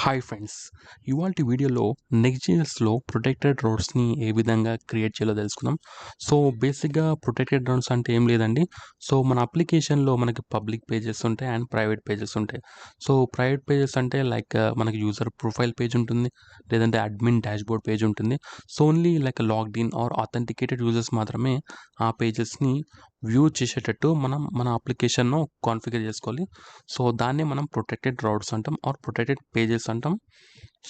Hi friends, ఇవాల్టి వీడియోలో నెక్స్ట్.js లో ప్రొటెక్టెడ్ రోడ్స్ని ఏ విధంగా క్రియేట్ చేయాలో తెలుసుకుందాం. సో బేసిక్గా ప్రొటెక్టెడ్ రోడ్స్ అంటే ఏం లేదండి. సో మన అప్లికేషన్లో మనకి పబ్లిక్ పేజెస్ ఉంటాయి అండ్ ప్రైవేట్ పేజెస్ ఉంటాయి. సో ప్రైవేట్ పేజెస్ అంటే లైక్ మనకి యూజర్ ప్రొఫైల్ పేజ్ ఉంటుంది, లేదంటే అడ్మిన్ డాష్బోర్డ్ పేజ్ ఉంటుంది. So only like logged in or authenticated users మాత్రమే ఆ పేజెస్ని వ్యూ చేసేటట్టు మనం మన అప్లికేషన్ను కాన్ఫిగర్ చేసుకోవాలి. సో దాన్నే మనం ప్రొటెక్టెడ్ రౌట్స్ అంటాం ఆర్ ప్రొటెక్టెడ్ పేజెస్ అంటాం.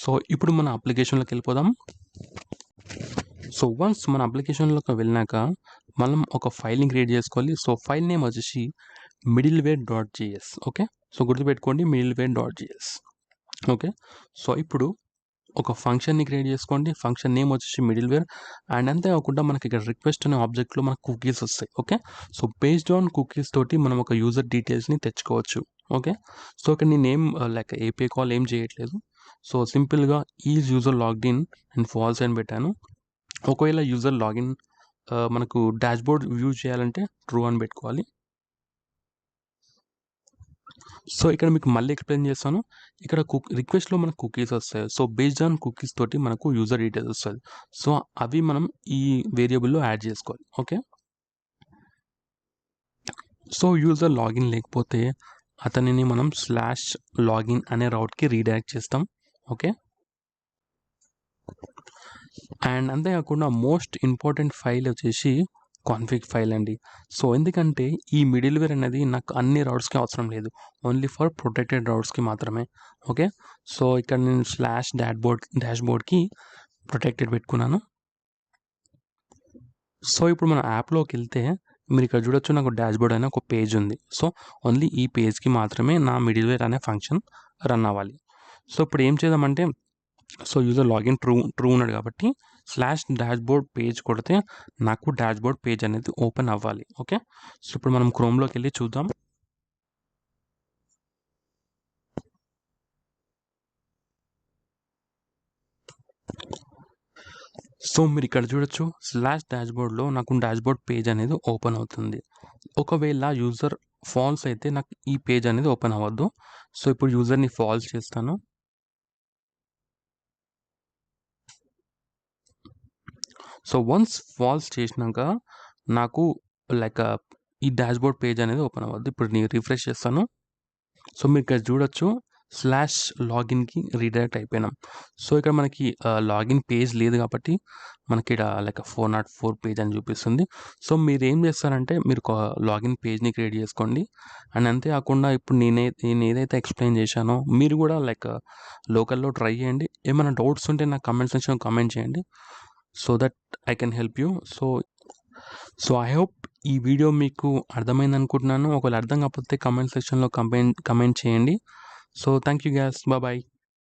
సో ఇప్పుడు మన అప్లికేషన్లోకి వెళ్ళిపోదాం. సో వన్స్ మన అప్లికేషన్లోకి వెళ్ళినాక మనం ఒక ఫైల్ని క్రియేట్ చేసుకోవాలి. సో ఫైల్ నేమ్ వచ్చేసి middleware.js. ఓకే, సో గుర్తుపెట్టుకోండి middleware.js. ఓకే, సో ఇప్పుడు ఒక ఫంక్షన్ని క్రియేట్ చేసుకోండి. ఫంక్షన్ నేమ్ వచ్చేసి మిడిల్వేర్. అండ్ అంతేకాకుండా మనకి ఇక్కడ రిక్వెస్ట్ అనే ఆబ్జెక్ట్లో మనకు కుకీస్ వస్తాయి. Okay, so based on cookies తోటి మనం ఒక యూజర్ డీటెయిల్స్ని తెచ్చుకోవచ్చు. ఓకే, సో ఇక్కడ నేను ఏం లైక్ ఏపీఐ కాల్ ఏం చేయట్లేదు. సో సింపుల్గా is user logged in and false అని పెట్టాను. ఒకవేళ యూజర్ లాగిన్ మనకు డాష్బోర్డ్ వ్యూ చేయాలంటే ట్రూ అని పెట్టుకోవాలి. సో ఇక్కడ మీకు మళ్ళీ ఎక్స్ప్లెయిన్ చేస్తాను. ఇక్కడ రిక్వెస్ట్లో మనకు కుకీస్ వస్తాయి. సో బేస్డ్ ఆన్ కుకీస్ తోటి మనకు యూజర్ డీటెయిల్స్ వస్తుంది. సో అవి మనం ఈ వేరియబుల్లో యాడ్ చేసుకోవాలి. ఓకే, సో యూజర్ లాగిన్ లేకపోతే అతనిని మనం /లాగిన్ అనే రౌట్కి రీడైరెక్ట్ చేస్తాం. ఓకే, అండ్ అంతేకాకుండా మోస్ట్ ఇంపార్టెంట్ ఫైల్ వచ్చేసి కాన్ఫిగ్ ఫైల్ అండి. సో ఎందుకంటే ఈ మిడిల్వేర్ అనేది నాకు అన్ని రౌట్స్కి అవసరం లేదు, ఓన్లీ ఫర్ ప్రొటెక్టెడ్ రౌట్స్కి మాత్రమే. ఓకే, సో ఇక్కడ నేను /డాష్బోర్డ్కి ప్రొటెక్టెడ్ పెట్టుకున్నాను. సో ఇప్పుడు మన యాప్లోకి వెళ్తే మీరు ఇక్కడ చూడొచ్చు, నాకు డాష్బోర్డ్ అనే ఒక పేజ్ ఉంది. సో ఓన్లీ ఈ పేజ్కి మాత్రమే నా మిడిల్వేర్ అనే ఫంక్షన్ రన్ అవ్వాలి. సో ఇప్పుడు ఏం చేద్దామంటే, సో యూజర్ లాగిన్ ట్రూ ఉన్నాడు కాబట్టి /డాష్బోర్డ్ పేజ్ కొడితే నాకు డాష్బోర్డ్ పేజ్ అనేది ఓపెన్ అవ్వాలి. ఓకే, సో ఇప్పుడు మనం క్రోమ్లోకి వెళ్ళి చూద్దాం. సో మీరు ఇక్కడ చూడొచ్చు, /డాష్బోర్డ్లో నాకు డాష్బోర్డ్ పేజ్ అనేది ఓపెన్ అవుతుంది. ఒకవేళ యూజర్ ఫాల్స్ అయితే నాకు ఈ పేజ్ అనేది ఓపెన్ అవ్వద్దు. సో ఇప్పుడు యూజర్ని ఫాల్స్ చేస్తాను. సో వన్స్ ఫాల్స్ చేసినాక నాకు లైక్ ఈ డాష్బోర్డ్ పేజ్ అనేది ఓపెన్ అవ్వద్దు. ఇప్పుడు నేను రిఫ్రెష్ చేస్తాను. సో మీరు ఇక్కడ చూడొచ్చు, /లాగిన్కి రీడైరెక్ట్ అయిపోయినాం. సో ఇక్కడ మనకి లాగిన్ పేజ్ లేదు కాబట్టి మనకి ఇక్కడ లైక్ 404 పేజ్ అని చూపిస్తుంది. సో మీరు ఏం చేస్తారంటే మీరు ఒక లాగిన్ పేజ్ని క్రియేట్ చేసుకోండి. అండ్ అంతేకాకుండా ఇప్పుడు నేను ఏదైతే ఎక్స్ప్లెయిన్ చేశానో మీరు కూడా లైక్ లోకల్లో ట్రై చేయండి. ఏమైనా డౌట్స్ ఉంటే నాకు కమెంట్ సెక్షన్లో కమెంట్ చేయండి, so that I can help you. So I hope ఈ వీడియో మీకు అర్థమైంది అనుకుంటున్నాను. ఒకవేళ అర్థం కాకపోతే కమెంట్ సెక్షన్లో కమెంట్ చేయండి. So thank you guys, bye.